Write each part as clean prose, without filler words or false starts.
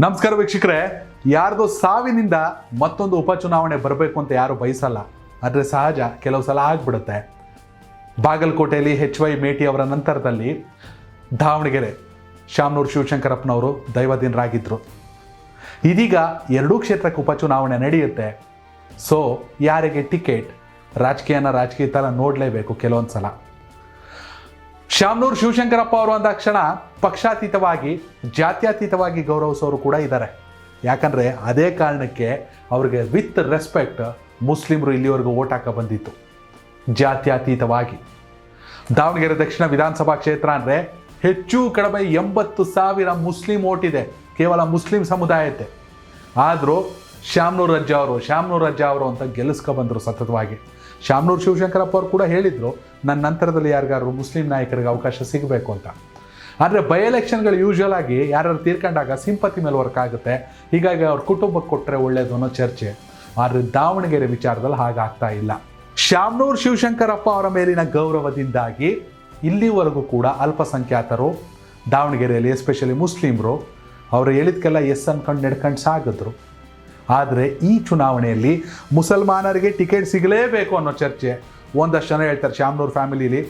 ನಮಸ್ಕಾರ ವೀಕ್ಷಕರೇ, ಯಾರ್ದೋ ಸಾವಿನಿಂದ ಮತ್ತೊಂದು ಉಪಚುನಾವಣೆ ಬರಬೇಕು ಅಂತ ಯಾರು ಬಯಸಲ್ಲ. ಆದರೆ ಸಹಜ, ಕೆಲವು ಸಲ ಆಗ್ಬಿಡುತ್ತೆ. ಬಾಗಲಕೋಟೆಯಲ್ಲಿ HY ಮೇಟಿ ಅವರ ನಂತರದಲ್ಲಿ ದಾವಣಗೆರೆ ಶಾಮನೂರು ಶಿವಶಂಕರಪ್ಪನವರು ದೈವದಿನರಾಗಿದ್ದರು. ಇದೀಗ ಎರಡೂ ಕ್ಷೇತ್ರಕ್ಕೆ ಉಪಚುನಾವಣೆ ನಡೆಯುತ್ತೆ. ಸೊ ಯಾರಿಗೆ ಟಿಕೆಟ್, ರಾಜಕೀಯ ಥರ ನೋಡಲೇಬೇಕು ಕೆಲವೊಂದು ಸಲ. ಶಾಮನೂರು ಶಿವಶಂಕರಪ್ಪ ಅವರು ಅಂದಾಕ್ಷಣ ಪಕ್ಷಾತೀತವಾಗಿ ಜಾತ್ಯತೀತವಾಗಿ ಗೌರವಿಸೋರು ಕೂಡ ಇದ್ದಾರೆ. ಯಾಕಂದರೆ ಅದೇ ಕಾರಣಕ್ಕೆ ಅವ್ರಿಗೆ ವಿತ್ ರೆಸ್ಪೆಕ್ಟ್ ಮುಸ್ಲಿಮರು ಇಲ್ಲಿವರೆಗೂ ಓಟ್ ಹಾಕ ಬಂದಿತ್ತು ಜಾತ್ಯತೀತವಾಗಿ. ದಾವಣಗೆರೆ ದಕ್ಷಿಣ ವಿಧಾನಸಭಾ ಕ್ಷೇತ್ರ ಅಂದರೆ ಹೆಚ್ಚು ಕಡಿಮೆ 80,000 ಮುಸ್ಲಿಂ ಓಟ್ ಇದೆ, ಕೇವಲ ಮುಸ್ಲಿಂ ಸಮುದಾಯತೆ. ಆದರೂ ಶಾಮನೂರು ರಜ್ಜಾ ಅವರು ಅಂತ ಗೆಲ್ಲಿಸ್ಕೊ ಬಂದರು ಸತತವಾಗಿ. ಶಾಮನೂರು ಶಿವಶಂಕರಪ್ಪ ಅವರು ಕೂಡ ಹೇಳಿದರು, ನನ್ನ ನಂತರದಲ್ಲಿ ಯಾರಿಗಾದ್ರು ಮುಸ್ಲಿಂ ನಾಯಕರಿಗೆ ಅವಕಾಶ ಸಿಗಬೇಕು ಅಂತ. ಆದರೆ ಬೈ ಎಲೆಕ್ಷನ್ಗಳು ಯೂಶ್ವಲ್ ಆಗಿ ಯಾರು ತೀರ್ಕೊಂಡಾಗ ಸಿಂಪತಿ ಮೇಲೆ ವರ್ಕ್ ಆಗುತ್ತೆ, ಹೀಗಾಗಿ ಅವ್ರ ಕುಟುಂಬಕ್ಕೆ ಕೊಟ್ಟರೆ ಒಳ್ಳೆಯದು ಅನ್ನೋ ಚರ್ಚೆ. ಆದರೆ ದಾವಣಗೆರೆ ವಿಚಾರದಲ್ಲಿ ಹಾಗಾಗ್ತಾ ಇಲ್ಲ. ಶಾಮನೂರು ಶಿವಶಂಕರಪ್ಪ ಅವರ ಮೇಲಿನ ಗೌರವದಿಂದಾಗಿ ಇಲ್ಲಿವರೆಗೂ ಕೂಡ ಅಲ್ಪಸಂಖ್ಯಾತರು ದಾವಣಗೆರೆಯಲ್ಲಿ, ಎಸ್ಪೆಷಲಿ ಮುಸ್ಲಿಮರು, ಅವರು ಹೇಳಿದ್ಕೆಲ್ಲ ಎಸ್ ಅನ್ಕೊಂಡು ನಡ್ಕೊಂಡು ಸಾಗಿದ್ರು. ಆದರೆ ಈ ಚುನಾವಣೆಯಲ್ಲಿ ಮುಸಲ್ಮಾನರಿಗೆ ಟಿಕೆಟ್ ಸಿಗಲೇಬೇಕು ಅನ್ನೋ ಚರ್ಚೆ. ಒಂದಷ್ಟು ಜನ ಹೇಳ್ತಾರೆ ಶಾಮನೂರು ಫ್ಯಾಮಿಲಿಲಿ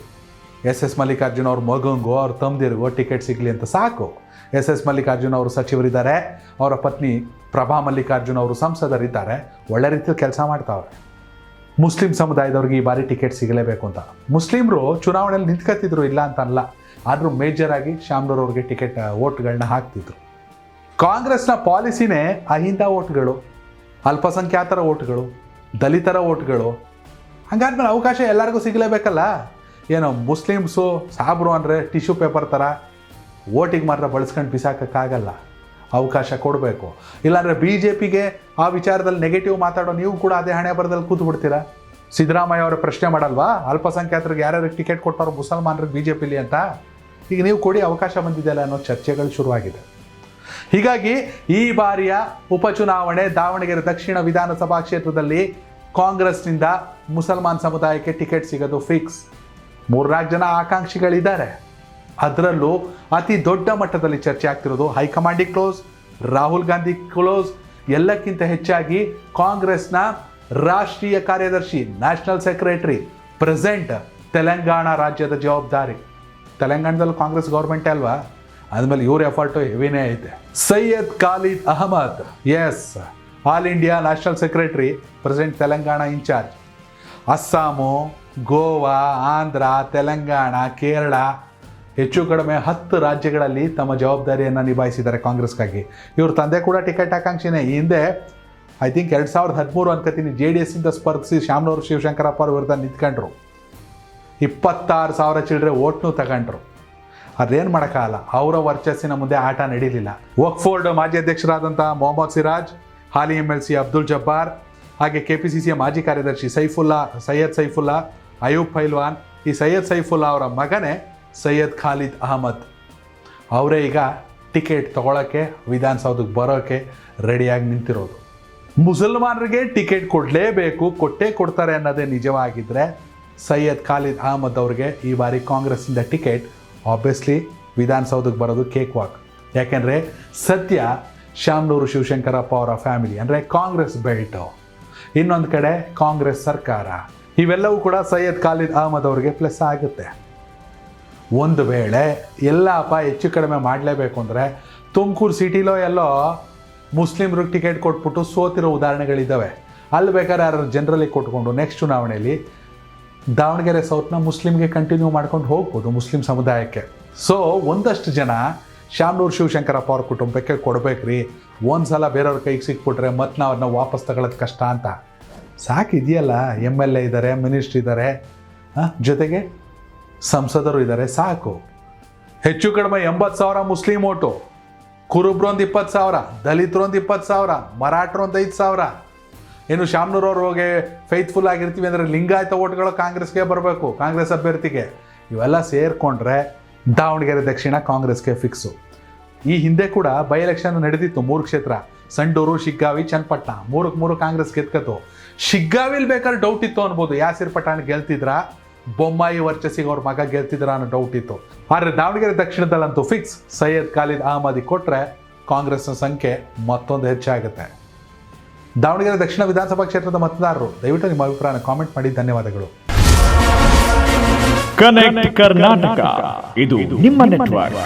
SS ಮಲ್ಲಿಕಾರ್ಜುನ ಅವ್ರ ಮಗಂಗೋ ಅವ್ರ ತಮ್ಮದಿರಿಗೋ ಟಿಕೆಟ್ ಸಿಗಲಿ ಅಂತ ಸಾಕು. SS ಮಲ್ಲಿಕಾರ್ಜುನ ಅವರು ಸಚಿವರಿದ್ದಾರೆ, ಅವರ ಪತ್ನಿ ಪ್ರಭಾ ಮಲ್ಲಿಕಾರ್ಜುನ ಅವರು ಸಂಸದರಿದ್ದಾರೆ, ಒಳ್ಳೆ ರೀತಿಯಲ್ಲಿ ಕೆಲಸ ಮಾಡ್ತಾವ್ರೆ. ಮುಸ್ಲಿಂ ಸಮುದಾಯದವ್ರಿಗೆ ಈ ಬಾರಿ ಟಿಕೆಟ್ ಸಿಗಲೇಬೇಕು ಅಂತ ಮುಸ್ಲಿಮರು ಚುನಾವಣೆಯಲ್ಲಿ ನಿಂತ್ಕೊತಿದ್ರು, ಇಲ್ಲ ಅಂತ ಅಲ್ಲ. ಆದರೂ ಮೇಜರಾಗಿ ಶಾಮನೂರು ಅವ್ರಿಗೆ ಟಿಕೆಟ್ ಓಟ್ಗಳನ್ನ ಹಾಕ್ತಿದ್ರು. ಕಾಂಗ್ರೆಸ್ನ ಪಾಲಿಸಿನೇ ಅಹಿಂದ ಓಟ್ಗಳು, ಅಲ್ಪಸಂಖ್ಯಾತರ ಓಟ್ಗಳು, ದಲಿತರ ಓಟ್ಗಳು. ಹಂಗಾದ್ಮೇಲೆ ಅವಕಾಶ ಎಲ್ಲರಿಗೂ ಸಿಗಲೇಬೇಕಲ್ಲ. ಏನೋ ಮುಸ್ಲಿಮ್ಸು ಸಾಬ್ರು ಅಂದರೆ ಟಿಶ್ಯೂ ಪೇಪರ್ ಥರ ಓಟಿಗೆ ಮಾತ್ರ ಬಳಸ್ಕೊಂಡು ಬಿಸಾಕೋಕ್ಕಾಗಲ್ಲ, ಅವಕಾಶ ಕೊಡಬೇಕು. ಇಲ್ಲಾಂದರೆ BJPಗೆ ಆ ವಿಚಾರದಲ್ಲಿ ನೆಗೆಟಿವ್ ಮಾತಾಡೋ ನೀವು ಕೂಡ ಅದೇ ಹಣೆ ಬರದಲ್ಲಿ ಕೂತು ಬಿಡ್ತೀರಾ. ಸಿದ್ದರಾಮಯ್ಯ ಅವರ ಪ್ರಶ್ನೆ ಮಾಡಲ್ವಾ, ಅಲ್ಪಸಂಖ್ಯಾತರಿಗೆ ಯಾರ್ಯಾರಿಗೆ ಟಿಕೆಟ್ ಕೊಟ್ಟವ್ರು ಮುಸಲ್ಮಾನರಿಗೆ BJPಲಿ ಅಂತ? ಈಗ ನೀವು ಕೊಡಿ, ಅವಕಾಶ ಬಂದಿದೆಯಲ್ಲ ಅನ್ನೋ ಚರ್ಚೆಗಳು ಶುರುವಾಗಿದೆ. ಹೀಗಾಗಿ ಈ ಬಾರಿಯ ಉಪಚುನಾವಣೆ ದಾವಣಗೆರೆ ದಕ್ಷಿಣ ವಿಧಾನಸಭಾ ಕ್ಷೇತ್ರದಲ್ಲಿ ಕಾಂಗ್ರೆಸ್ನಿಂದ ಮುಸಲ್ಮಾನ್ ಸಮುದಾಯಕ್ಕೆ ಟಿಕೆಟ್ ಸಿಗೋದು ಫಿಕ್ಸ್. 3-4 ಜನ ಆಕಾಂಕ್ಷಿಗಳಿದ್ದಾರೆ. ಅದರಲ್ಲೂ ಅತಿ ದೊಡ್ಡ ಮಟ್ಟದಲ್ಲಿ ಚರ್ಚೆ ಆಗ್ತಿರೋದು ಹೈಕಮಾಂಡಿಗೆ ಕ್ಲೋಸ್, ರಾಹುಲ್ ಗಾಂಧಿ ಕ್ಲೋಸ್, ಎಲ್ಲಕ್ಕಿಂತ ಹೆಚ್ಚಾಗಿ ಕಾಂಗ್ರೆಸ್ನ ರಾಷ್ಟ್ರೀಯ ಕಾರ್ಯದರ್ಶಿ, ನ್ಯಾಷನಲ್ ಸೆಕ್ರೆಟರಿ, ಪ್ರೆಸೆಂಟ್ ತೆಲಂಗಾಣ ರಾಜ್ಯದ ಜವಾಬ್ದಾರಿ. ತೆಲಂಗಾಣದಲ್ಲೂ ಕಾಂಗ್ರೆಸ್ ಗೌರ್ಮೆಂಟೇ ಅಲ್ವಾ, ಆದಮೇಲೆ ಇವ್ರ ಎಫರ್ಟು ಹೆವಿನೇ ಐತೆ. Syed Khalid Ahmed, yes, all India national secretary, present Telangana incharge. Assam, Goa, Andhra, Telangana, Kerala, ಹೆಚ್ಚು ಕಡಿಮೆ 10 ರಾಜ್ಯಗಳಲ್ಲಿ ತಮ್ಮ ಜವಾಬ್ದಾರಿಯನ್ನು ನಿಭಾಯಿಸಿದ್ದಾರೆ ಕಾಂಗ್ರೆಸ್ಗಾಗಿ. ಇವ್ರ ತಂದೆ ಕೂಡ ಟಿಕೆಟ್ ಆಕಾಂಕ್ಷಿನೇ. ಈ ಹಿಂದೆ ಐ ಥಿಂಕ್ 2013 ಅನ್ಕೋತೀನಿ JDSನಿಂದ ಸ್ಪರ್ಧಿಸಿ ಶಾಮನೂರು ಶಿವಶಂಕರಪ್ಪ ಅವ್ರ ವಿರುದ್ಧ ನಿಂತ್ಕೊಂಡ್ರು. 26,000 ಚಿಲ್ಲರೆ ಓಟ್ನೂ ತಗೊಂಡ್ರು. ಅದೇನು ಮಾಡೋಕ್ಕಾಗಲ್ಲ, ಅವರ ವರ್ಚಸ್ಸಿನ ಮುಂದೆ ಆಟ ನಡೀಲಿಲ್ಲ. ವಕ್ಫ್ ಬೋರ್ಡ್ ಮಾಜಿ ಅಧ್ಯಕ್ಷರಾದಂಥ ಮೊಹಮ್ಮದ್ ಸಿರಾಜ್, ಹಾಲಿ MLC ಅಬ್ದುಲ್ ಜಬ್ಬಾರ್, ಹಾಗೆ KPCCಯ ಮಾಜಿ ಕಾರ್ಯದರ್ಶಿ ಸೈಯದ್ ಸೈಫುಲ್ಲಾ, ಅಯೂಬ್ ಪೈಲ್ವಾನ್. ಈ ಸೈಯದ್ ಸೈಫುಲ್ಲಾ ಅವರ ಮಗನೇ ಸೈಯದ್ ಖಾಲಿದ್ ಅಹಮದ್. ಅವರೇ ಈಗ ಟಿಕೆಟ್ ತೊಗೊಳಕ್ಕೆ, ವಿಧಾನಸೌಧಕ್ಕೆ ಬರೋಕ್ಕೆ ರೆಡಿಯಾಗಿ ನಿಂತಿರೋದು. ಮುಸಲ್ಮಾನರಿಗೆ ಟಿಕೆಟ್ ಕೊಡಲೇಬೇಕು, ಕೊಟ್ಟೇ ಕೊಡ್ತಾರೆ ಅನ್ನೋದೇ ನಿಜವಾಗಿದ್ದರೆ ಸೈಯದ್ ಖಾಲಿದ್ ಅಹಮದ್ ಅವ್ರಿಗೆ ಈ ಬಾರಿ ಕಾಂಗ್ರೆಸ್ಸಿಂದ ಟಿಕೆಟ್ ಆಬ್ವಿಯಸ್ಲಿ ವಿಧಾನಸೌಧಕ್ಕೆ ಬರೋದು ಕೇಕ್ ವಾಕ್. ಯಾಕೆಂದರೆ ಸದ್ಯ ಶಾಮನೂರು ಶಿವಶಂಕರಪ್ಪ ಅವರ ಫ್ಯಾಮಿಲಿ ಅಂದರೆ ಕಾಂಗ್ರೆಸ್ ಬೆಲ್ಟು, ಇನ್ನೊಂದು ಕಡೆ ಕಾಂಗ್ರೆಸ್ ಸರ್ಕಾರ, ಇವೆಲ್ಲವೂ ಕೂಡ ಸೈಯದ್ ಖಾಲಿದ್ ಅಹಮದ್ ಅವರಿಗೆ ಪ್ಲಸ್ ಆಗುತ್ತೆ. ಒಂದು ವೇಳೆ ಎಲ್ಲಪ್ಪ ಹೆಚ್ಚು ಕಡಿಮೆ ಮಾಡಲೇಬೇಕು ಅಂದರೆ ತುಮಕೂರು ಸಿಟಿಲೋ ಎಲ್ಲೋ ಮುಸ್ಲಿಮ್ರಿಗೆ ಟಿಕೆಟ್ ಕೊಟ್ಬಿಟ್ಟು ಸೋತಿರೋ ಉದಾಹರಣೆಗಳಿದ್ದಾವೆ. ಅಲ್ಲಿ ಬೇಕಾದ್ರೆ ಯಾರು ಜನರಲಿ ಕೊಟ್ಕೊಂಡು ನೆಕ್ಸ್ಟ್ ಚುನಾವಣೆಯಲ್ಲಿ ದಾವಣಗೆರೆ ಸೌತ್ನ ಮುಸ್ಲಿಮ್ಗೆ ಕಂಟಿನ್ಯೂ ಮಾಡ್ಕೊಂಡು ಹೋಗ್ಬೋದು, ಮುಸ್ಲಿಂ ಸಮುದಾಯಕ್ಕೆ. ಸೊ ಒಂದಷ್ಟು ಜನ ಶಾಮನೂರು ಶಿವಶಂಕರಪ್ಪ ಅವ್ರ ಕುಟುಂಬಕ್ಕೆ ಕೊಡಬೇಕ್ರಿ, ಒಂದು ಸಲ ಬೇರೆಯವ್ರ ಕೈಗೆ ಸಿಕ್ಬಿಟ್ರೆ ಮತ್ತೆ ನಾವು ಅವ್ರನ್ನ ವಾಪಸ್ ತಗೊಳ್ಳೋದು ಕಷ್ಟ ಅಂತ. ಸಾಕಿದೆಯಲ್ಲ, MLA ಇದ್ದಾರೆ, ಮಿನಿಸ್ಟ್ರ್ ಇದ್ದಾರೆ, ಜೊತೆಗೆ ಸಂಸದರು ಇದ್ದಾರೆ, ಸಾಕು. ಹೆಚ್ಚು ಕಡಿಮೆ 80,000 ಮುಸ್ಲಿಂ ಓಟು, ಕುರುಬ್ರು ಒಂದು 20,000, ದಲಿತರು ಒಂದು 20,000, ಮರಾಠರು ಒಂದು 5,000. ಇನ್ನು ಶಾಮನೂರವ್ರಿಗೆ ಫೇತ್ಫುಲ್ ಆಗಿರ್ತೀವಿ ಅಂದರೆ ಲಿಂಗಾಯತ ಓಟ್ಗಳು ಕಾಂಗ್ರೆಸ್ಗೆ ಬರಬೇಕು, ಕಾಂಗ್ರೆಸ್ ಅಭ್ಯರ್ಥಿಗೆ. ಇವೆಲ್ಲ ಸೇರಿಕೊಂಡ್ರೆ ದಾವಣಗೆರೆ ದಕ್ಷಿಣ ಕಾಂಗ್ರೆಸ್ಗೆ ಫಿಕ್ಸು. ಈ ಹಿಂದೆ ಕೂಡ ಬೈ ಎಲೆಕ್ಷನ್ ನಡೆದಿತ್ತು 3 ಕ್ಷೇತ್ರ, ಸಂಡೂರು, ಶಿಗ್ಗಾವಿ, ಚನ್ನಪಟ್ಟಣ. 3 ಕಾಂಗ್ರೆಸ್ ಗೆದ್ಕತ್ತು. ಶಿಗ್ಗಾವಿಲಿ ಬೇಕಾದ್ರೆ ಡೌಟ್ ಇತ್ತು ಅನ್ಬೋದು, ಯಾಸಿರ್ ಪಠಾಣ್ ಗೆಲ್ತಿದ್ರ, ಬೊಮ್ಮಾಯಿ ವರ್ಚಸ್ಸಿಗೆ ಅವ್ರ ಮಗ ಗೆಲ್ತಿದ್ರ ಅನ್ನೋ ಡೌಟ್ ಇತ್ತು. ಆದರೆ ದಾವಣಗೆರೆ ದಕ್ಷಿಣದಲ್ಲಂತೂ ಫಿಕ್ಸ್. ಸೈಯದ್ ಖಾಲಿದ್ ಅಹಮದಿ ಕೊಟ್ಟರೆ ಕಾಂಗ್ರೆಸ್ನ ಸಂಖ್ಯೆ ಮತ್ತೊಂದು ಹೆಚ್ಚಾಗುತ್ತೆ. ದಾವಣಗೆರೆ ದಕ್ಷಿಣ ವಿಧಾನಸಭಾ ಕ್ಷೇತ್ರದ ಮತದಾರರು ದಯವಿಟ್ಟು ನಿಮ್ಮ ಅಭಿಪ್ರಾಯನ ಕಾಮೆಂಟ್ ಮಾಡಿ. ಧನ್ಯವಾದಗಳು. ಕನೆಕ್ಟ್ ಕರ್ನಾಟಕ, ಇದು ನಿಮ್ಮ ನೆಟ್ವರ್ಕ್.